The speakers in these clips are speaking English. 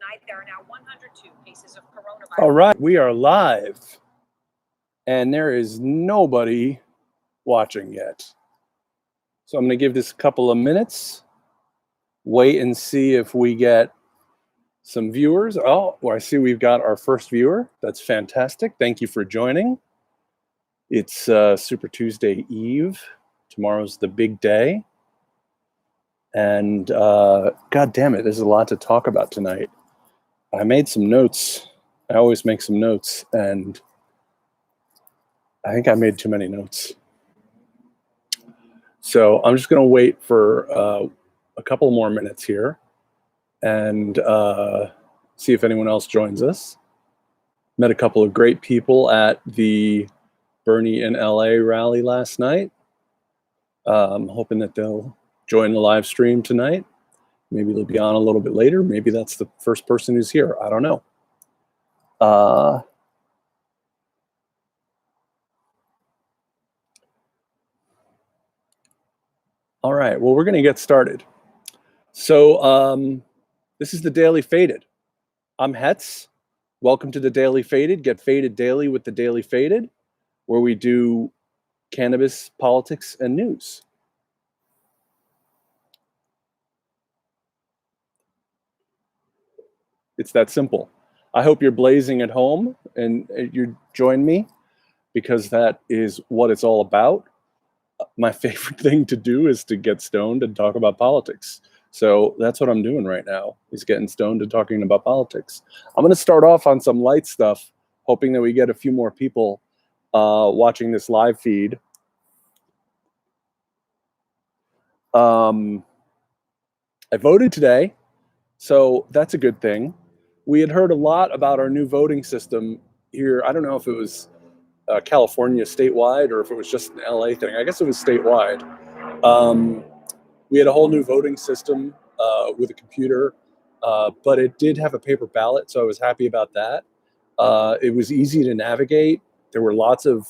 tonight. There are now 102 cases of coronavirus. All right, we are live, and there is nobody watching yet. So I'm going to give this a couple of minutes, wait and see if we get some viewers. Oh, well, I see we've got our first viewer. That's fantastic. Thank you for joining. It's Super Tuesday Eve. Tomorrow's the big day. And God damn it, there's a lot to talk about tonight. I made some notes. I always make some notes, and I think I made too many notes. So I'm just going to wait for a couple more minutes here and see if anyone else joins us. Met a couple of great people at the Bernie in LA rally last night. I'm hoping that they'll join the live stream tonight. Maybe they'll be on a little bit later. Maybe that's the first person who's here. I don't know. All right, well, we're going to get started. So this is the Daily Faded. I'm Hetz. Welcome to the Daily Faded. Get faded daily with the Daily Faded, where we do cannabis, politics, and news. It's that simple. I hope you're blazing at home and you join me, because that is what it's all about. My favorite thing to do is to get stoned and talk about politics. So that's what I'm doing right now, is getting stoned and talking about politics. I'm going to start off on some light stuff, hoping that we get a few more people watching this live feed. I voted today, so that's a good thing. We had heard a lot about our new voting system here. I don't know if it was California statewide or if it was just an LA thing. I guess it was statewide. We had a whole new voting system with a computer, but it did have a paper ballot, so I was happy about that. It was easy to navigate. There were lots of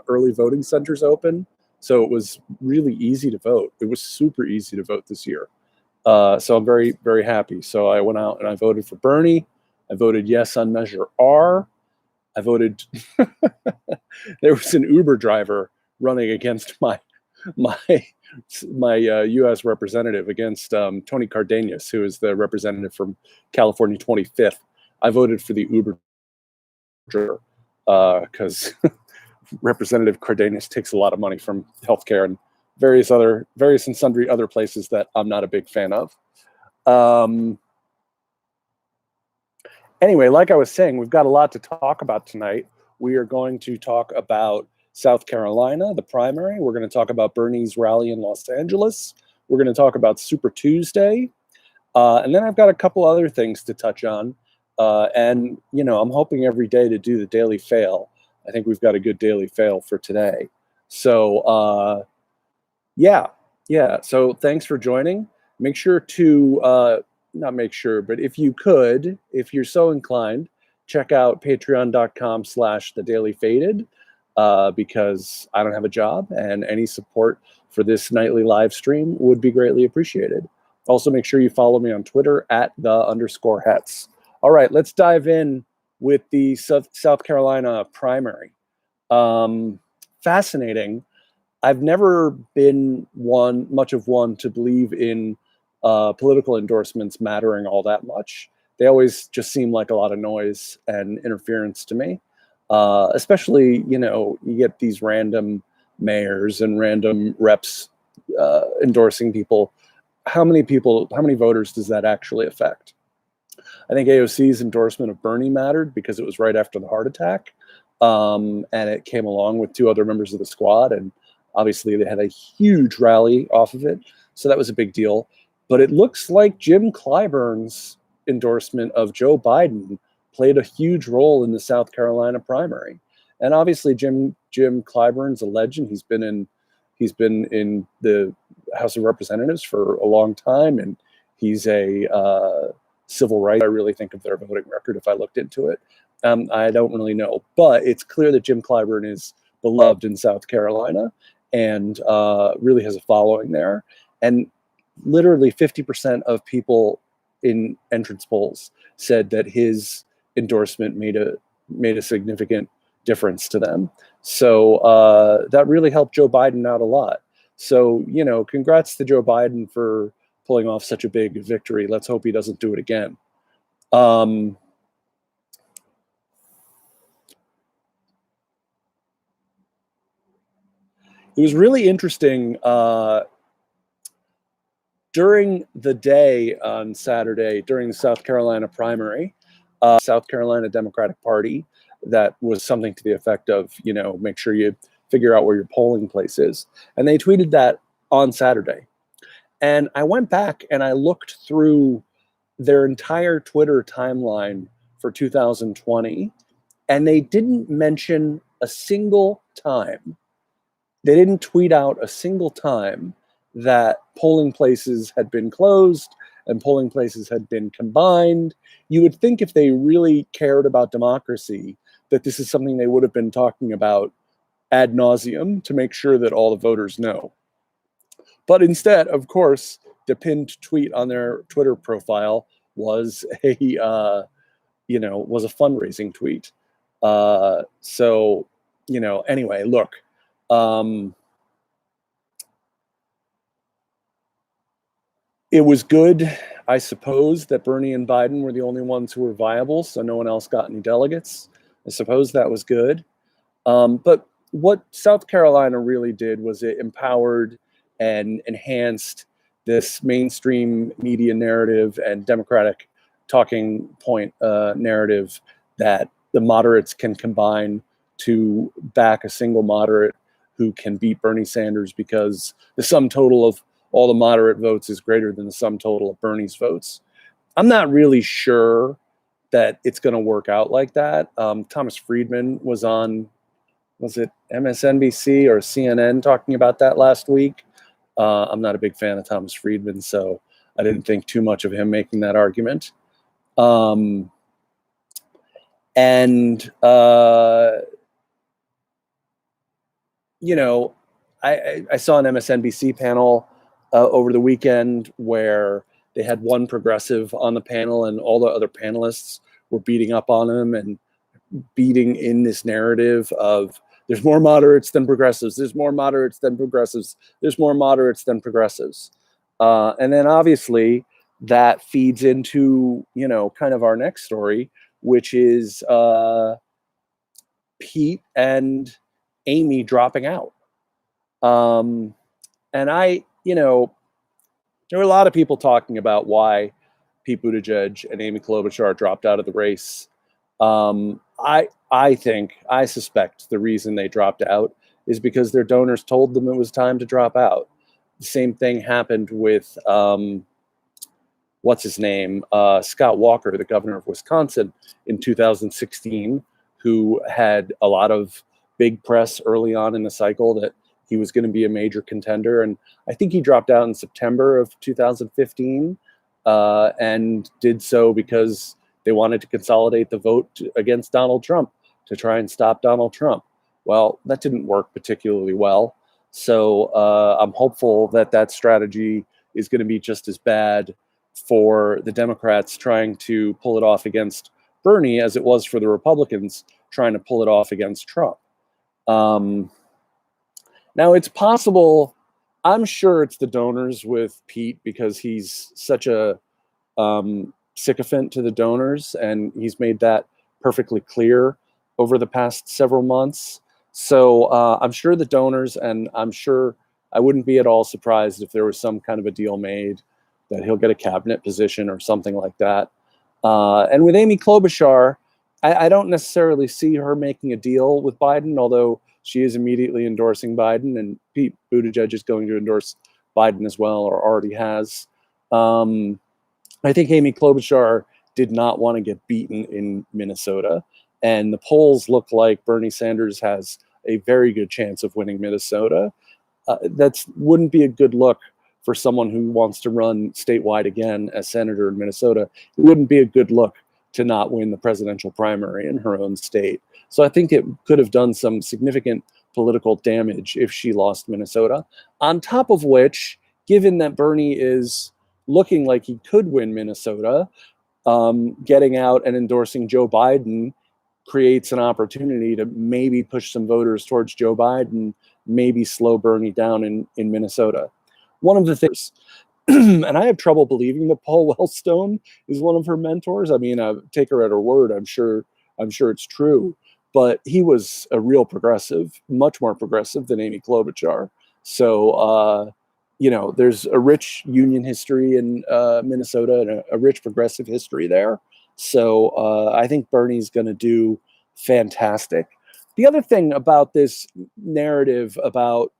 early voting centers open, so it was really easy to vote. It was super easy to vote this year. So I'm very, very happy. So I went out and I voted for Bernie. I voted yes on Measure R. I voted. There was an Uber driver running against my U.S. representative, against Tony Cardenas, who is the representative from California 25th. I voted for the Uber driver because Representative Cardenas takes a lot of money from healthcare and various and sundry other places that I'm not a big fan of. Anyway, like I was saying, we've got a lot to talk about tonight. We are going to talk about South Carolina, the primary. We're going to talk about Bernie's rally in Los Angeles. We're going to talk about Super Tuesday. And then I've got a couple other things to touch on. And, you know, I'm hoping every day to do the daily fail. I think we've got a good daily fail for today. So, yeah. So thanks for joining. Make sure to, not make sure, but if you could, if you're so inclined, check out patreon.com/thedailyfaded, because I don't have a job and any support for this nightly live stream would be greatly appreciated. Also, make sure you follow me on Twitter @the_Hetz. All right, let's dive in with the South Carolina primary. Fascinating. I've never been much of one to believe in political endorsements mattering all that much. They always just seem like a lot of noise and interference to me. Especially, you know, you get these random mayors and random reps endorsing people. How many voters does that actually affect? I think AOC's endorsement of Bernie mattered because it was right after the heart attack. And it came along with two other members of the squad. And obviously they had a huge rally off of it. So that was a big deal. But it looks like Jim Clyburn's endorsement of Joe Biden played a huge role in the South Carolina primary. And obviously Jim Clyburn's a legend. He's been in the House of Representatives for a long time, and he's a civil rights. I really think of their voting record if I looked into it. I don't really know, but it's clear that Jim Clyburn is beloved in South Carolina and really has a following there. And literally 50% of people in entrance polls said that his endorsement made a significant difference to them. So that really helped Joe Biden out a lot. So, congrats to Joe Biden for pulling off such a big victory. Let's hope he doesn't do it again. It was really interesting during the day on Saturday, during the South Carolina primary, South Carolina Democratic Party, that was something to the effect of, make sure you figure out where your polling place is. And they tweeted that on Saturday. And I went back and I looked through their entire Twitter timeline for 2020, and they didn't mention a single time. They didn't tweet out a single time that polling places had been closed and polling places had been combined. You would think if they really cared about democracy, that this is something they would have been talking about ad nauseum to make sure that all the voters know. But instead, of course, the pinned tweet on their Twitter profile was a fundraising tweet. Anyway, look. It was good, I suppose, that Bernie and Biden were the only ones who were viable, so no one else got any delegates. I suppose that was good. But what South Carolina really did was it empowered and enhanced this mainstream media narrative and Democratic talking point narrative that the moderates can combine to back a single moderate who can beat Bernie Sanders, because the sum total of all the moderate votes is greater than the sum total of Bernie's votes. I'm not really sure that it's going to work out like that. Thomas Friedman was on, was it MSNBC or CNN, talking about that last week. I'm not a big fan of Thomas Friedman, so I didn't think too much of him making that argument. I saw an MSNBC panel over the weekend where they had one progressive on the panel and all the other panelists were beating up on him and beating in this narrative of there's more moderates than progressives, there's more moderates than progressives, there's more moderates than progressives. And then obviously that feeds into, kind of our next story, which is Pete and Amy dropping out. And there were a lot of people talking about why Pete Buttigieg and Amy Klobuchar dropped out of the race. I suspect the reason they dropped out is because their donors told them it was time to drop out. The same thing happened with, Scott Walker, the governor of Wisconsin in 2016, who had a lot of big press early on in the cycle that he was going to be a major contender. And I think he dropped out in September of 2015 and did so because they wanted to consolidate the vote against Donald Trump to try and stop Donald Trump. Well, that didn't work particularly well. So I'm hopeful that that strategy is going to be just as bad for the Democrats trying to pull it off against Bernie as it was for the Republicans trying to pull it off against Trump. Now, it's possible, I'm sure it's the donors with Pete because he's such a sycophant to the donors, and he's made that perfectly clear over the past several months. So I'm sure the donors, and I'm sure I wouldn't be at all surprised if there was some kind of a deal made that he'll get a cabinet position or something like that. And with Amy Klobuchar, I don't necessarily see her making a deal with Biden, although she is immediately endorsing Biden, and Pete Buttigieg is going to endorse Biden as well, or already has. I think Amy Klobuchar did not want to get beaten in Minnesota, and the polls look like Bernie Sanders has a very good chance of winning Minnesota. That wouldn't be a good look for someone who wants to run statewide again as senator in Minnesota. It wouldn't be a good look to not win the presidential primary in her own state. So I think it could have done some significant political damage if she lost Minnesota. On top of which, given that Bernie is, looking like he could win Minnesota, getting out and endorsing Joe Biden creates an opportunity to maybe push some voters towards Joe Biden, maybe slow Bernie down in Minnesota. One of the things, and I have trouble believing that Paul Wellstone is one of her mentors. I mean, take her at her word. I'm sure it's true, but he was a real progressive, much more progressive than Amy Klobuchar. So, there's a rich union history in Minnesota and a rich progressive history there. So I think Bernie's going to do fantastic. The other thing about this narrative about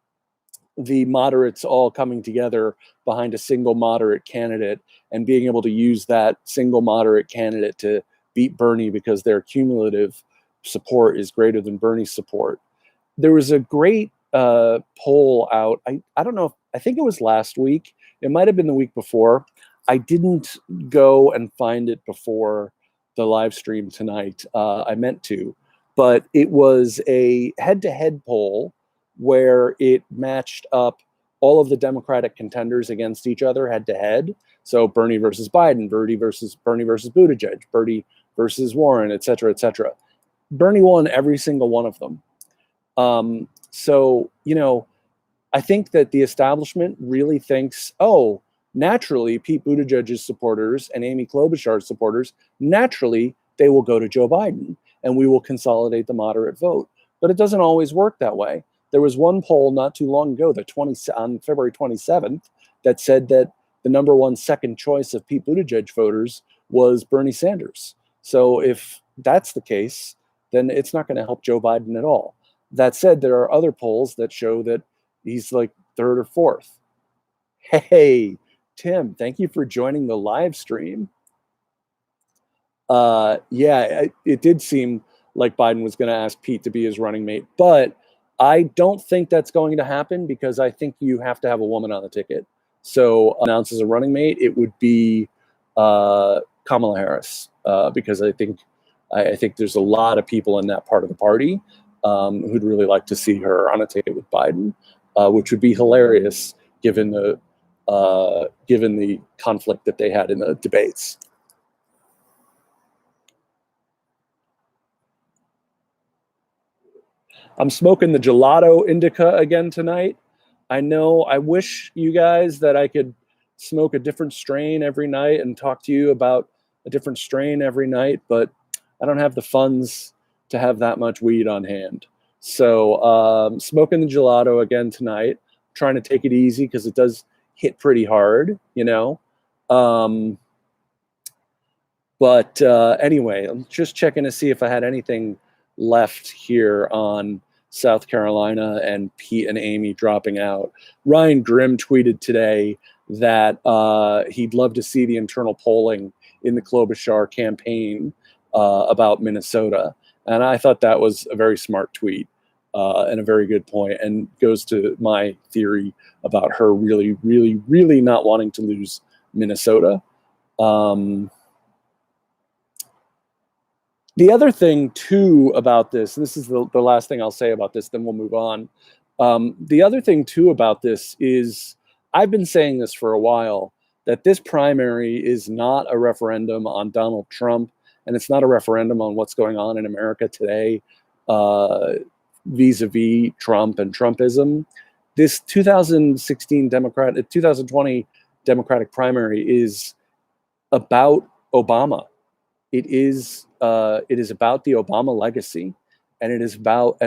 the moderates all coming together behind a single moderate candidate and being able to use that single moderate candidate to beat Bernie because their cumulative support is greater than Bernie's support. There was a great poll out. I don't know. I think it was last week. It might have been the week before. I didn't go and find it before the live stream tonight. I meant to, but it was a head-to-head poll where it matched up all of the Democratic contenders against each other head-to-head. So Bernie versus Biden, Bernie versus Buttigieg, Bernie versus Warren, et cetera, et cetera. Bernie won every single one of them. So, I think that the establishment really thinks, oh, naturally, Pete Buttigieg's supporters and Amy Klobuchar's supporters, naturally, they will go to Joe Biden and we will consolidate the moderate vote. But it doesn't always work that way. There was one poll not too long ago, on February 27th, that said that the number one second choice of Pete Buttigieg voters was Bernie Sanders. So if that's the case, then it's not going to help Joe Biden at all. That said, there are other polls that show that he's like third or fourth. Hey, Tim, thank you for joining the live stream. It did seem like Biden was going to ask Pete to be his running mate, but I don't think that's going to happen because I think you have to have a woman on the ticket. So announced as a running mate, it would be Kamala Harris because I think there's a lot of people in that part of the party who'd really like to see her on a ticket with Biden, which would be hilarious given the conflict that they had in the debates. I'm smoking the Gelato indica again tonight. I know I wish you guys that I could smoke a different strain every night and talk to you about a different strain every night, but I don't have the funds to have that much weed on hand. So smoking the Gelato again tonight, trying to take it easy because it does hit pretty hard, But anyway, I'm just checking to see if I had anything left here on South Carolina and Pete and Amy dropping out. Ryan Grimm tweeted today that he'd love to see the internal polling in the Klobuchar campaign about Minnesota. And I thought that was a very smart tweet and a very good point, and goes to my theory about her really, really, really not wanting to lose Minnesota. The other thing, too, about this, and this is the last thing I'll say about this, then we'll move on. The other thing, too, about this is I've been saying this for a while, that this primary is not a referendum on Donald Trump, and it's not a referendum on what's going on in America today vis-a-vis Trump and Trumpism. This 2020 Democratic primary is about Obama. It is about the Obama legacy, and it is about,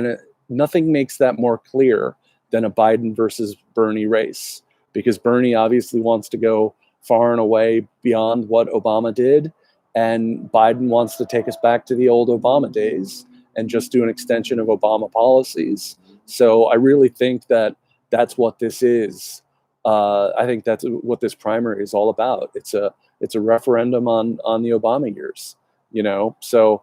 nothing makes that more clear than a Biden versus Bernie race, because Bernie obviously wants to go far and away beyond what Obama did, and Biden wants to take us back to the old Obama days and just do an extension of Obama policies. So I really think that that's what this is. I think that's what this primary is all about. It's a referendum on the Obama years, So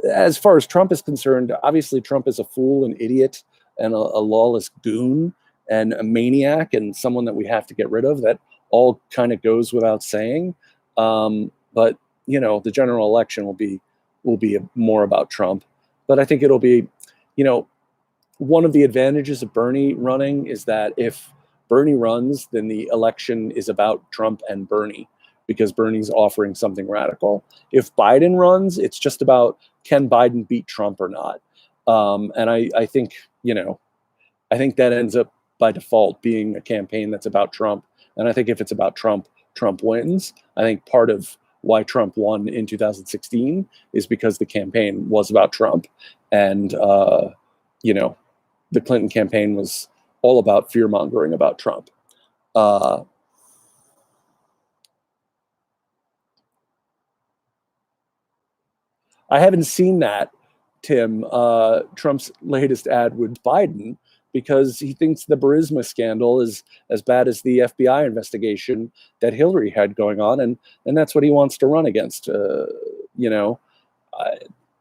as far as Trump is concerned, obviously Trump is a fool, an idiot, and a lawless goon, and a maniac, and someone that we have to get rid of. That all kind of goes without saying. But the general election will be more about Trump. But I think it'll be, one of the advantages of Bernie running is that if Bernie runs, then the election is about Trump and Bernie, because Bernie's offering something radical. If Biden runs, it's just about, can Biden beat Trump or not? And I think, I think that ends up by default being a campaign that's about Trump. And I think if it's about Trump, Trump wins. I think part of why Trump won in 2016 is because the campaign was about Trump. And, the Clinton campaign was all about fear mongering about Trump. I haven't seen that, Tim, Trump's latest ad with Biden, because he thinks the Burisma scandal is as bad as the FBI investigation that Hillary had going on, and that's what he wants to run against.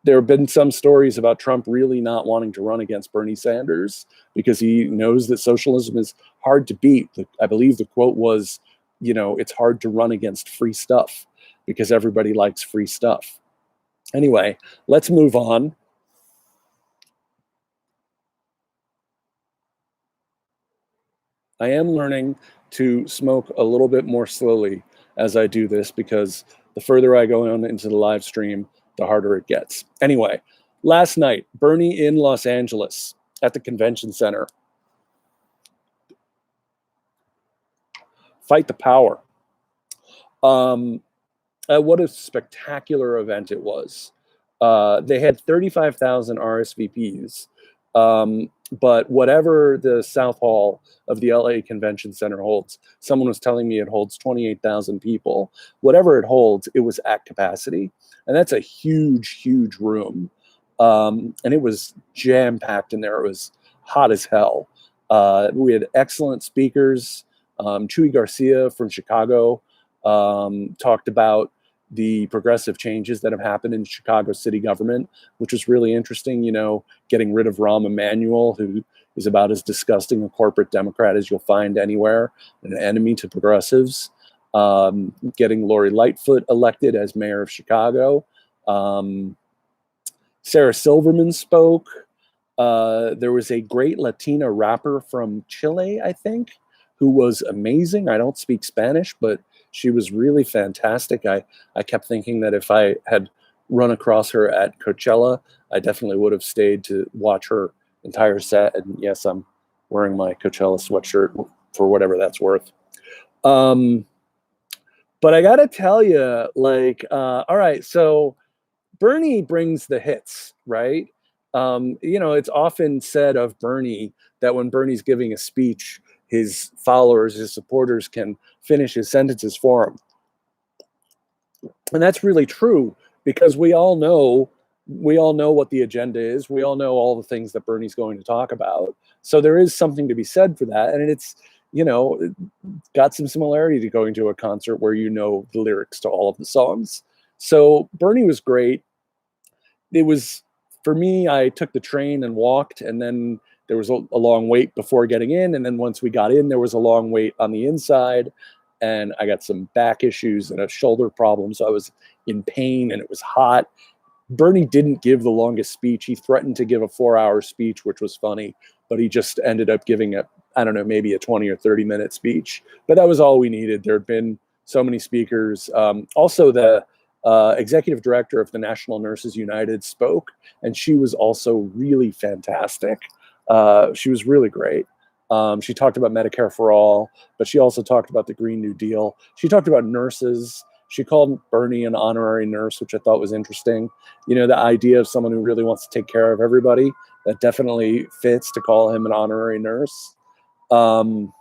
There have been some stories about Trump really not wanting to run against Bernie Sanders because he knows that socialism is hard to beat. I believe the quote was, it's hard to run against free stuff because everybody likes free stuff. Anyway, let's move on. I am learning to smoke a little bit more slowly as I do this, because the further I go on into the live stream, the harder it gets. Anyway, last night, Bernie in Los Angeles at the convention center. Fight the power. What a spectacular event it was. They had 35,000 RSVPs. But whatever the South Hall of the LA Convention Center holds, someone was telling me it holds 28,000 people. Whatever it holds, it was at capacity. And that's a huge, huge room. And it was jam-packed in there. It was hot as hell. We had excellent speakers. Chuy Garcia from Chicago talked about the progressive changes that have happened in Chicago city government, which was really interesting, getting rid of Rahm Emanuel, who is about as disgusting a corporate Democrat as you'll find anywhere, an enemy to progressives, getting Lori Lightfoot elected as mayor of Chicago. Sarah Silverman spoke. There was a great Latina rapper from Chile, I think, who was amazing. I don't speak Spanish, but she was really fantastic. I kept thinking that if I had run across her at Coachella, I definitely would have stayed to watch her entire set. And yes, I'm wearing my Coachella sweatshirt for whatever that's worth. But I got to tell you, all right, so Bernie brings the hits, right? It's often said of Bernie that when Bernie's giving a speech, his followers, his supporters can finish his sentences for him. And that's really true, because we all know what the agenda is. We all know all the things that Bernie's going to talk about. So there is something to be said for that. And it's, got some similarity to going to a concert where the lyrics to all of the songs. So Bernie was great. It was, for me, I took the train and walked, and then there was a long wait before getting in. And then once we got in, there was a long wait on the inside. And I got some back issues and a shoulder problem. So I was in pain and it was hot. Bernie didn't give the longest speech. He threatened to give a 4-hour speech, which was funny, but he just ended up giving maybe a 20 or 30-minute speech. But that was all we needed. There had been so many speakers. Also, the executive director of the National Nurses United spoke, and she was also really fantastic. She was really great. She talked about Medicare for all, but she also talked about the Green New Deal. She talked about nurses. She called Bernie an honorary nurse, which I thought was interesting. The idea of someone who really wants to take care of everybody, that definitely fits to call him an honorary nurse. But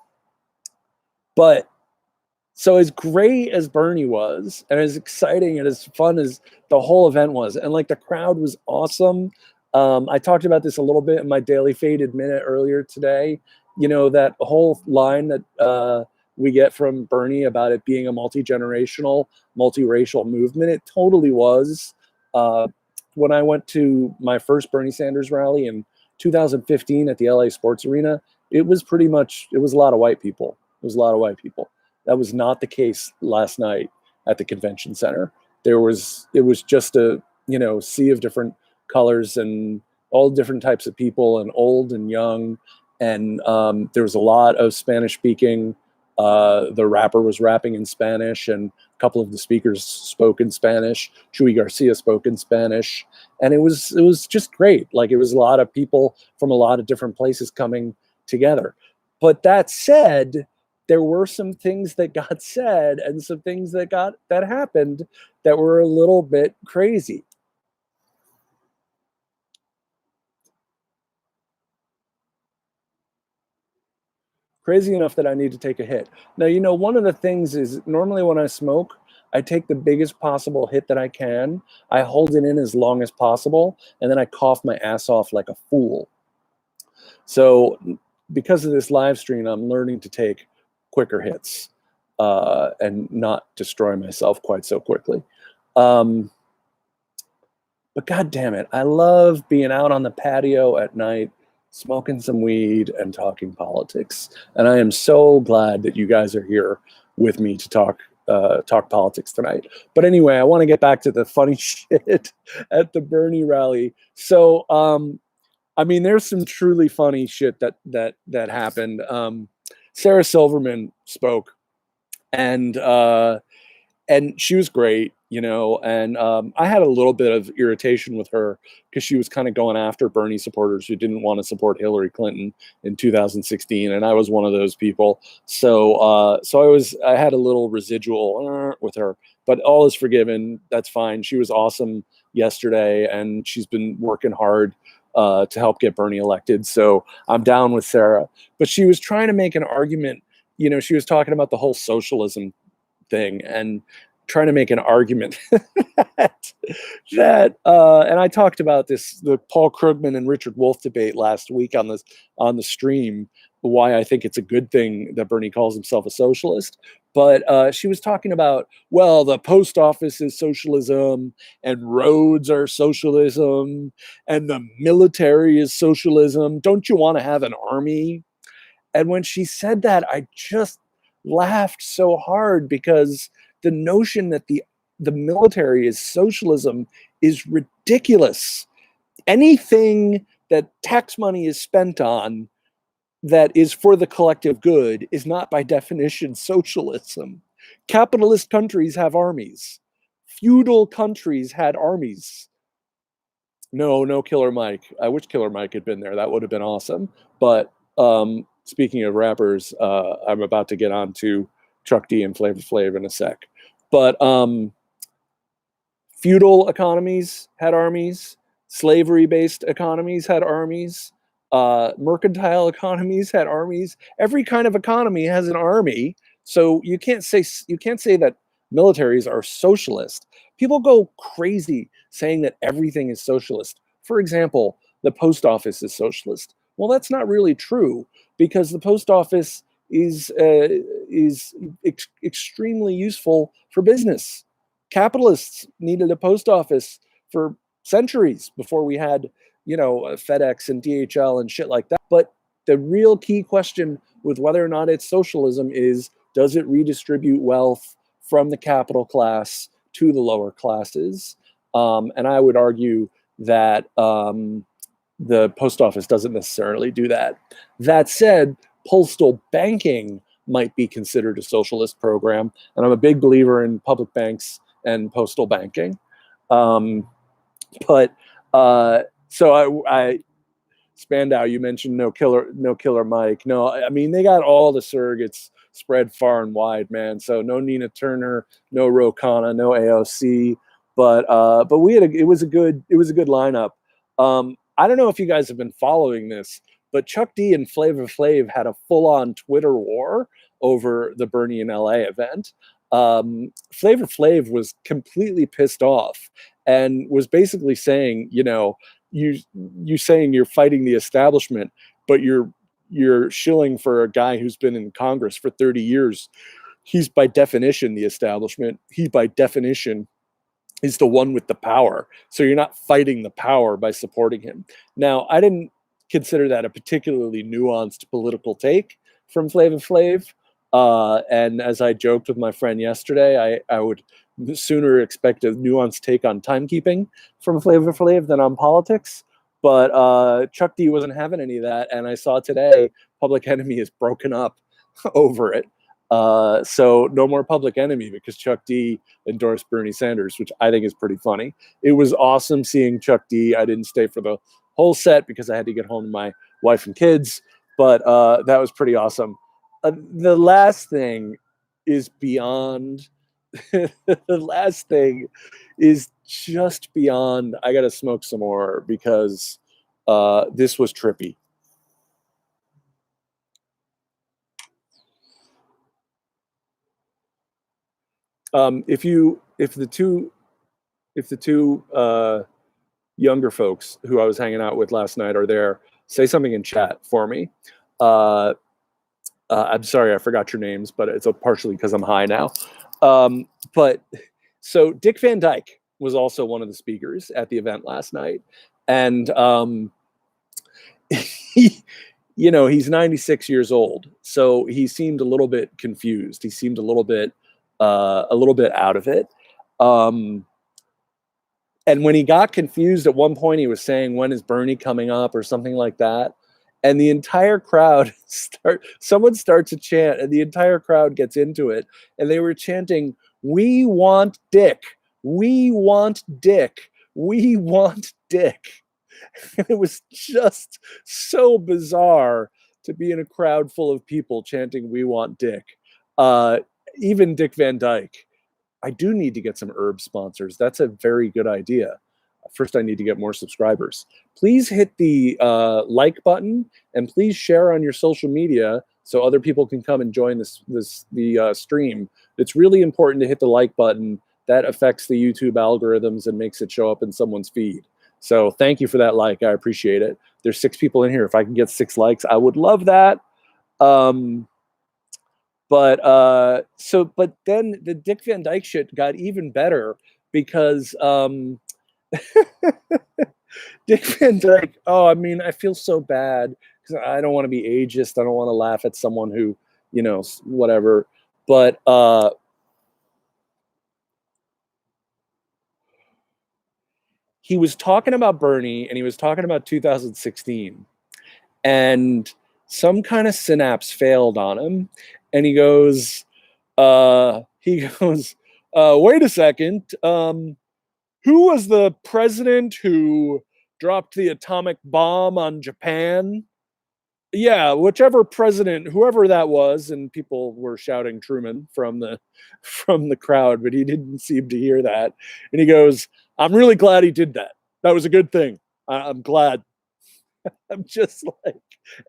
so as great as Bernie was, and as exciting and as fun as the whole event was, and the crowd was awesome. I talked about this a little bit in my Daily Faded Minute earlier today. That whole line that we get from Bernie about it being a multi-generational, multiracial movement, it totally was. When I went to my first Bernie Sanders rally in 2015 at the LA Sports Arena, it was a lot of white people. It was a lot of white people. That was not the case last night at the convention center. It was just a, sea of different colors and all different types of people, and old and young. and there was a lot of Spanish speaking. The rapper was rapping in Spanish, and a couple of the speakers spoke in Spanish. Chuy Garcia spoke in Spanish, and it was just great. Like, it was a lot of people from a lot of different places coming together. But that said, there were some things that got said and some things that happened that were a little bit crazy. Crazy enough that I need to take a hit. Now, one of the things is, normally when I smoke, I take the biggest possible hit that I can. I hold it in as long as possible, and then I cough my ass off like a fool. So because of this live stream, I'm learning to take quicker hits and not destroy myself quite so quickly. But God damn it, I love being out on the patio at night, smoking some weed and talking politics. And I am so glad that you guys are here with me to talk politics tonight. But anyway, I want to get back to the funny shit at the Bernie rally. So, I mean, there's some truly funny shit that happened. Sarah Silverman spoke, and she was great, and I had a little bit of irritation with her because she was kind of going after Bernie supporters who didn't want to support Hillary Clinton in 2016, and I was one of those people. So I had a little residual with her, but all is forgiven. That's fine. She was awesome yesterday, and she's been working hard to help get Bernie elected. So I'm down with Sarah. But she was trying to make an argument. She was talking about the whole socialism thing and trying to make an argument that and I talked about the Paul Krugman and Richard Wolff debate last week on the stream, why I think it's a good thing that Bernie calls himself a socialist. But she was talking about, well, the post office is socialism, and roads are socialism, and the military is socialism. Don't you want to have an army? And when she said that, I just laughed so hard, because the notion that the military is socialism is ridiculous. Anything that tax money is spent on that is for the collective good is not by definition socialism. Capitalist countries have armies. Feudal countries had armies. No Killer Mike. I wish Killer Mike had been there. That would have been awesome. But speaking of rappers, I'm about to get on to Chuck D and Flavor Flav in a sec. But feudal economies had armies. Slavery-based economies had armies. Mercantile economies had armies. Every kind of economy has an army. So you can't say that militaries are socialist. People go crazy saying that everything is socialist. For example, the post office is socialist. Well, that's not really true, because the post office is extremely useful for business. Capitalists needed a post office for centuries before we had, FedEx and DHL and shit like that. But the real key question with whether or not it's socialism is, does it redistribute wealth from the capital class to the lower classes? And I would argue that the post office doesn't necessarily do that. That said, postal banking might be considered a socialist program, and I'm a big believer in public banks and postal banking. But so I Spandau, you mentioned no killer Mike. No, I mean, they got all the surrogates spread far and wide, man. So no Nina Turner, no Ro Khanna, no AOC, but it was a good lineup. I don't know if you guys have been following this, but Chuck D and Flavor Flav had a full-on Twitter war over the Bernie in LA event. Flavor Flav was completely pissed off and was basically saying, you saying you're fighting the establishment, but you're shilling for a guy who's been in Congress for 30 years. He's by definition the establishment. He by definition is the one with the power. So you're not fighting the power by supporting him. Now, I didn't consider that a particularly nuanced political take from Flavor Flav. And as I joked with my friend yesterday, I would sooner expect a nuanced take on timekeeping from Flavor Flav than on politics. But Chuck D wasn't having any of that, and I saw today Public Enemy is broken up over it. So no more Public Enemy because Chuck D endorsed Bernie Sanders, which I think is pretty funny. It was awesome seeing Chuck D. I didn't stay for the whole set because I had to get home to my wife and kids, but that was pretty awesome. The last thing is beyond. The last thing is just beyond. I gotta smoke some more because this was trippy. If the two younger folks who I was hanging out with last night are there, say something in chat for me. I'm sorry, I forgot your names, but it's partially because I'm high now. But so Dick Van Dyke was also one of the speakers at the event last night, and he, he's 96 years old, so he seemed a little bit confused. He seemed a little bit out of it. And when he got confused at one point, he was saying, "When is Bernie coming up?" or something like that. And the entire crowd someone starts a chant, and the entire crowd gets into it. And they were chanting, "We want Dick. We want Dick. We want Dick." And it was just so bizarre to be in a crowd full of people chanting, "We want Dick." Even Dick Van Dyke. I do need to get some herb sponsors. That's a very good idea. First, I need to get more subscribers. Please hit the like button and please share on your social media so other people can come and join the stream. It's really important to hit the like button. That affects the YouTube algorithms and makes it show up in someone's feed. So thank you for that like. I appreciate it. There's 6 people in here. If I can get 6 likes, I would love that. But then the Dick Van Dyke shit got even better because Dick Van Dyke, I feel so bad because I don't want to be ageist. I don't want to laugh at someone who, whatever. But he was talking about Bernie and he was talking about 2016. And some kind of synapse failed on him. And he goes, wait a second. Who was the president who dropped the atomic bomb on Japan? Yeah, whichever president, whoever that was, and people were shouting Truman from the crowd, but he didn't seem to hear that. And he goes, "I'm really glad he did that. That was a good thing. I'm glad." I'm just like,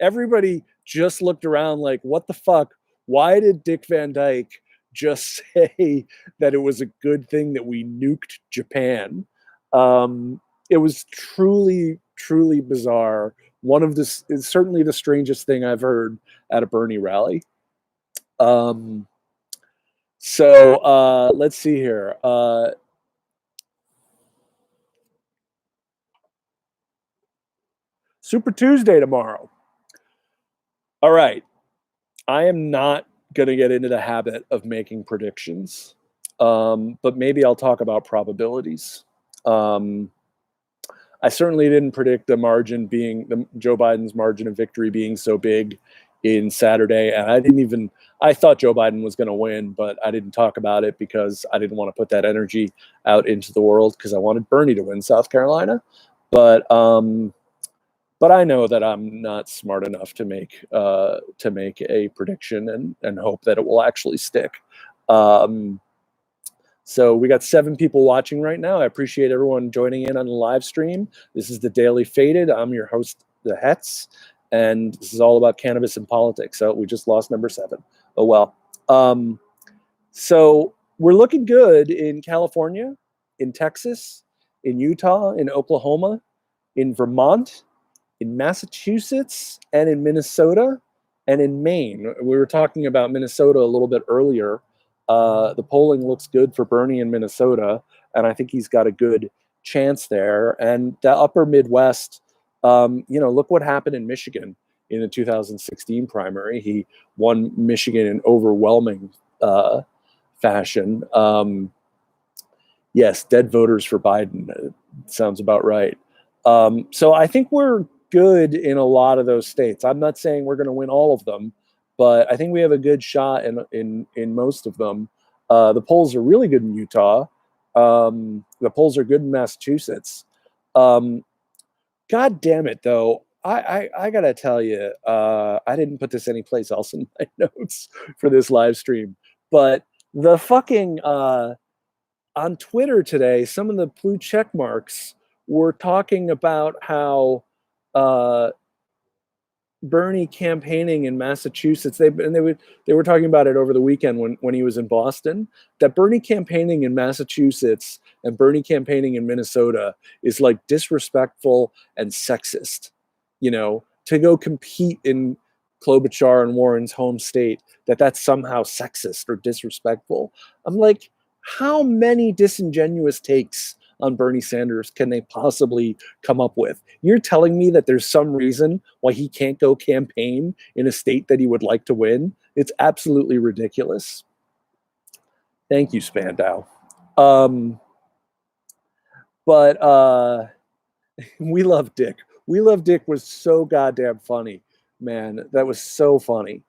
everybody just looked around like, what the fuck? Why did Dick Van Dyke just say that it was a good thing that we nuked Japan? It was truly, truly bizarre. It's certainly the strangest thing I've heard at a Bernie rally. So let's see here. Super Tuesday tomorrow. All right. I am not going to get into the habit of making predictions, but maybe I'll talk about probabilities. I certainly didn't predict Joe Biden's margin of victory being so big in Saturday. And I thought Joe Biden was going to win, but I didn't talk about it because I didn't want to put that energy out into the world because I wanted Bernie to win South Carolina. But I know that I'm not smart enough to make a prediction and hope that it will actually stick. So we got 7 people watching right now. I appreciate everyone joining in on the live stream. This is the Daily Faded. I'm your host, the Hetz, and this is all about cannabis and politics. So we just lost number 7. Oh well. So we're looking good in California, in Texas, in Utah, in Oklahoma, in Vermont, in Massachusetts, and in Minnesota, and in Maine. We were talking about Minnesota a little bit earlier. The polling looks good for Bernie in Minnesota, and I think he's got a good chance there. And the upper Midwest, look what happened in Michigan in the 2016 primary. He won Michigan in overwhelming fashion. Yes, dead voters for Biden. Sounds about right. So I think we're good in a lot of those states. I'm not saying we're going to win all of them, but I think we have a good shot in most of them. The polls are really good in Utah. The polls are good in Massachusetts. God damn it, though. I gotta tell you, I didn't put this anyplace else in my notes for this live stream, but the fucking on Twitter today, some of the blue check marks were talking about how uh, Bernie campaigning in Massachusetts. They were talking about it over the weekend when he was in Boston. That Bernie campaigning in Massachusetts and Bernie campaigning in Minnesota is like disrespectful and sexist. You know, to go compete in Klobuchar and Warren's home state, that's somehow sexist or disrespectful. I'm like, how many disingenuous takes on Bernie Sanders can they possibly come up with? You're telling me that there's some reason why he can't go campaign in a state that he would like to win? It's absolutely ridiculous. Thank you, Spandau. But we love Dick. We love Dick was so goddamn funny, man. That was so funny.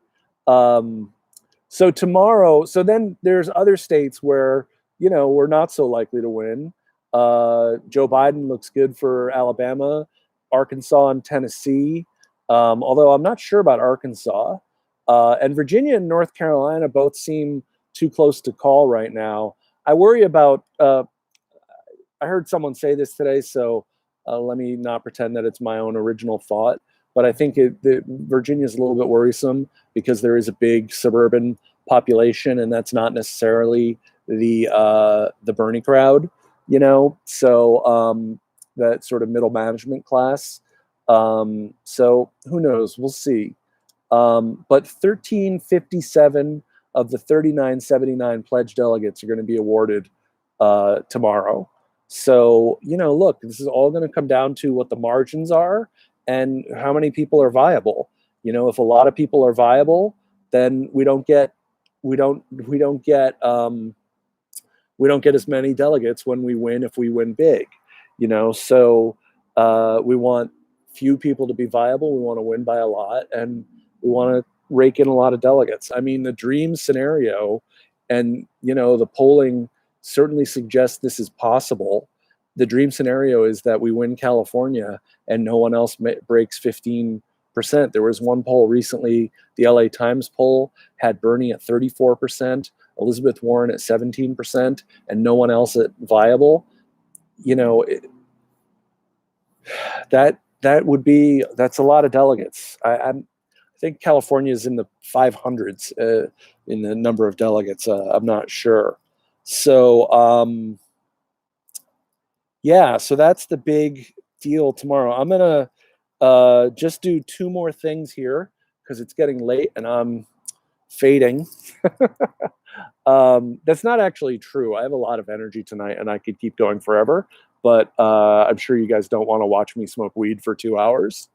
So tomorrow, so then there's other states where, you know, we're not so likely to win. Joe Biden looks good for Alabama, Arkansas, and Tennessee. Although I'm not sure about Arkansas. And Virginia and North Carolina both seem too close to call right now. I worry about, I heard someone say this today, so let me not pretend that it's my own original thought. But I think Virginia is a little bit worrisome because there is a big suburban population, and that's not necessarily the Bernie crowd, you know. So that sort of middle management class. So who knows? We'll see. But 1357 of the 3979 pledged delegates are going to be awarded tomorrow. So, you know, look, this is all going to come down to what the margins are and how many people are viable. You know, if a lot of people are viable, then we don't get as many delegates when we win if we win big. You know, so we want few people to be viable. We want to win by a lot, and we want to rake in a lot of delegates. I mean, the dream scenario, and you know, the polling certainly suggests this is possible. The dream scenario is that we win California and no one else breaks 15%. There was one poll recently, the LA Times poll had Bernie at 34%, Elizabeth Warren at 17%, and no one else at viable. You know, that's a lot of delegates. I think California is in the 500s in the number of delegates. I'm not sure. So yeah, so that's the big deal tomorrow. I'm gonna just do two more things here because it's getting late and I'm fading. That's not actually true. I have a lot of energy tonight and I could keep going forever, but I'm sure you guys don't want to watch me smoke weed for 2 hours.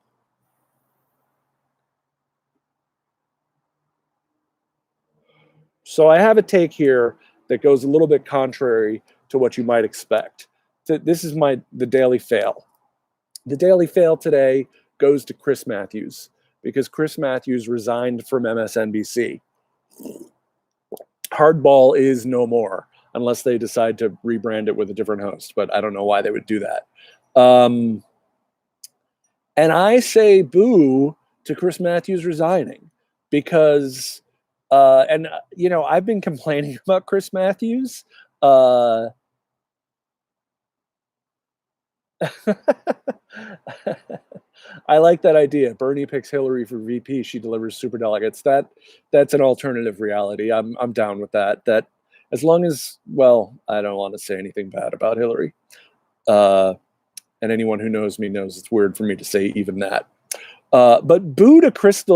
So I have a take here that goes a little bit contrary to what you might expect. This is the daily fail. The daily fail today goes to Chris Matthews because Chris Matthews resigned from MSNBC. Hardball is no more unless they decide to rebrand it with a different host, but I don't know why they would do that. And I say boo to Chris Matthews resigning because, and you know, I've been complaining about Chris Matthews. I like that idea. Bernie picks Hillary for VP. She delivers superdelegates. That's an alternative reality. I'm down with that. That as long as, well, I don't want to say anything bad about Hillary. And anyone who knows me knows it's weird for me to say even that. But boo to Chris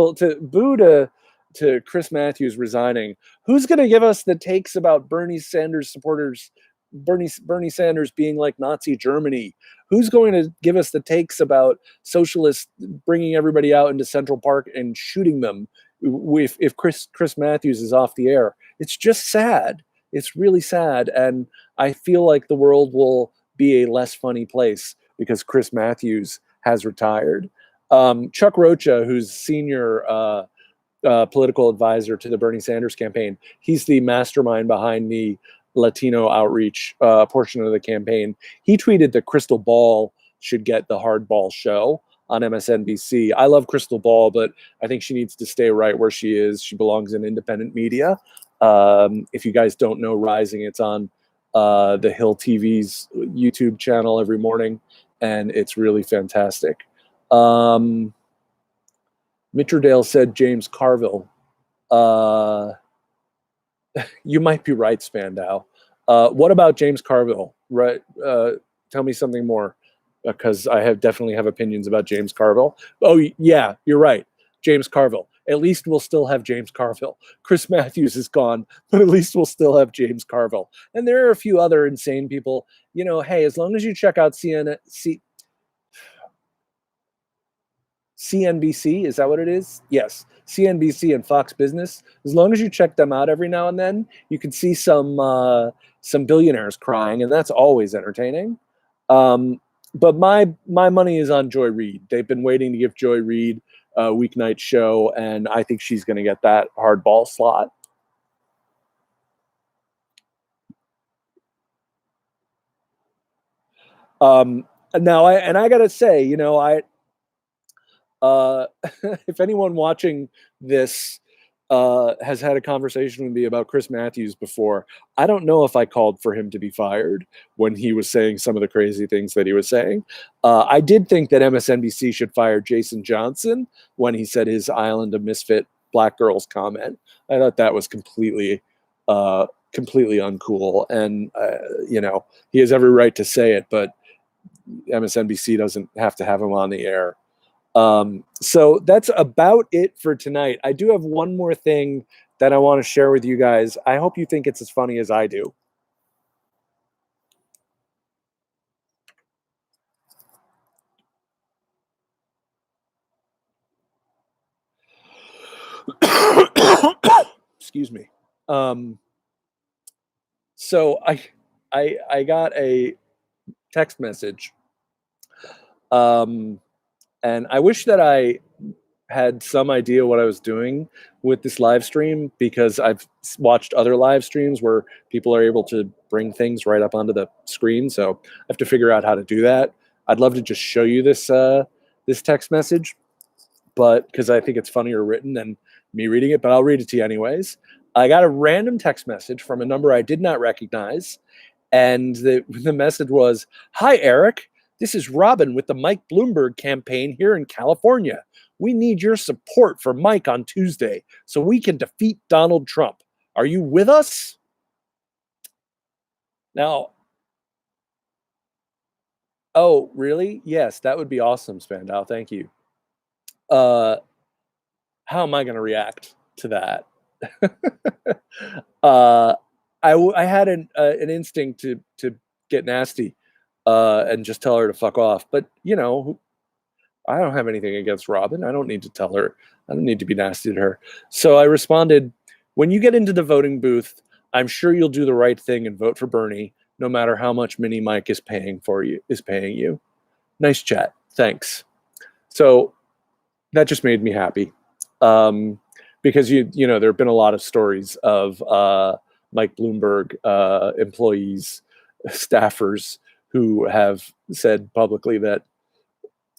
Matthews resigning. Who's going to give us the takes about Bernie Sanders supporters? Bernie Sanders being like Nazi Germany. Who's going to give us the takes about socialists bringing everybody out into Central Park and shooting them if Chris Matthews is off the air? It's just sad. It's really sad, and I feel like the world will be a less funny place because Chris Matthews has retired. Chuck Rocha, who's senior political advisor to the Bernie Sanders campaign, he's the mastermind behind the Latino outreach portion of the campaign. He tweeted that Crystal Ball should get the Hardball show on MSNBC. I love Crystal Ball, but I think she needs to stay right where she is. She belongs in independent media. If you guys don't know Rising, it's on the Hill TV's YouTube channel every morning, and it's really fantastic. Mitcherdale said James Carville. You might be right, Spandau. What about James Carville? Right? Tell me something more, because I definitely have opinions about James Carville. Oh yeah, you're right, James Carville. At least we'll still have James Carville. Chris Matthews is gone, but at least we'll still have James Carville. And there are a few other insane people. You know, hey, as long as you check out CNBC, is that what it is? Yes, CNBC and Fox Business. As long as you check them out every now and then, you can see some billionaires crying, and that's always entertaining. But my money is on Joy Reid. They've been waiting to give Joy Reid a weeknight show, and I think she's going to get that hardball slot. Now, I gotta say, you know, if anyone watching this has had a conversation with me about Chris Matthews before, I don't know if I called for him to be fired when he was saying some of the crazy things that he was saying. I did think that MSNBC should fire Jason Johnson when he said his Island of Misfit Black Girls comment. I thought that was completely uncool, and you know, he has every right to say it, but MSNBC doesn't have to have him on the air. So that's about it for tonight. I do have one more thing that I want to share with you guys. I hope you think it's as funny as I do. Excuse me. So I got a text message. And I wish that I had some idea what I was doing with this live stream, because I've watched other live streams where people are able to bring things right up onto the screen. So I have to figure out how to do that. I'd love to just show you this this text message, but because I think it's funnier written than me reading it, but I'll read it to you anyways. I got a random text message from a number I did not recognize, and the message was, "Hi, Eric. This is Robin with the Mike Bloomberg campaign here in California. We need your support for Mike on Tuesday so we can defeat Donald Trump. Are you with us?" Now, oh, really? Yes, that would be awesome, Spandau. Thank you. How am I going to react to that? I had an instinct to get nasty and just tell her to fuck off. But, you know, I don't have anything against Robin. I don't need to tell her. I don't need to be nasty to her. So I responded, "When you get into the voting booth, I'm sure you'll do the right thing and vote for Bernie, no matter how much Mini Mike is paying you. Nice chat. Thanks." So that just made me happy. Because you know, there have been a lot of stories of Mike Bloomberg employees, staffers who have said publicly that,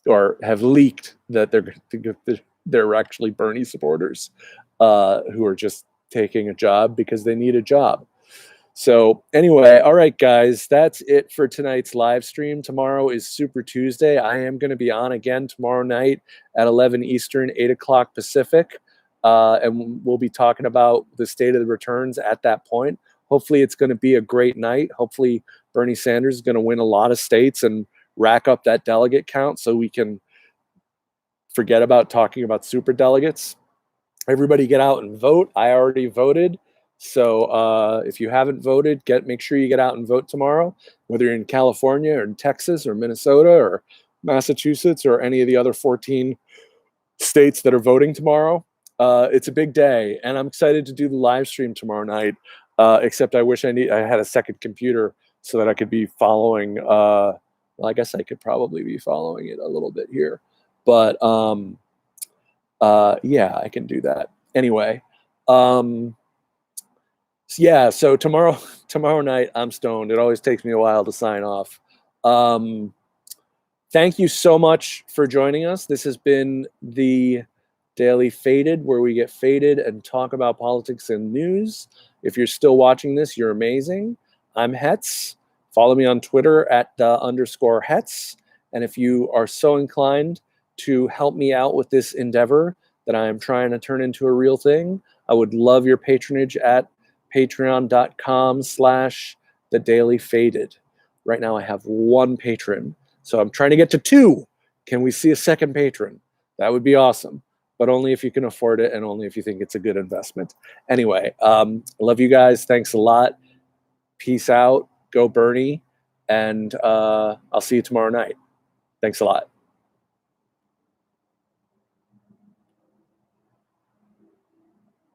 or have leaked that they're actually Bernie supporters who are just taking a job because they need a job. So anyway, all right, guys, that's it for tonight's live stream. Tomorrow is Super Tuesday. I am going to be on again tomorrow night at 11 Eastern, 8 o'clock Pacific. And we'll be talking about the state of the returns at that point. Hopefully it's going to be a great night. Hopefully Bernie Sanders is going to win a lot of states and rack up that delegate count so we can forget about talking about super delegates. Everybody get out and vote. I already voted. So if you haven't voted, make sure you get out and vote tomorrow, whether you're in California or in Texas or Minnesota or Massachusetts or any of the other 14 states that are voting tomorrow. It's a big day, and I'm excited to do the live stream tomorrow night. Except I wish I had a second computer so that I could be following Well, I guess I could probably be following it a little bit here, but yeah, I can do that. Anyway, yeah, so tomorrow night I'm stoned. It always takes me a while to sign off. Thank you so much for joining us. This has been the Daily Faded, where we get faded and talk about politics and news. If you're still watching this, you're amazing. I'm Hetz. Follow me on Twitter at @_Hetz. And if you are so inclined to help me out with this endeavor that I am trying to turn into a real thing, I would love your patronage at patreon.com/thedailyfaded. Right now I have one patron, so I'm trying to get to 2. Can we see a second patron? That would be awesome, but only if you can afford it and only if you think it's a good investment. Anyway, I love you guys. Thanks a lot. Peace out. Go Bernie. And I'll see you tomorrow night. Thanks a lot.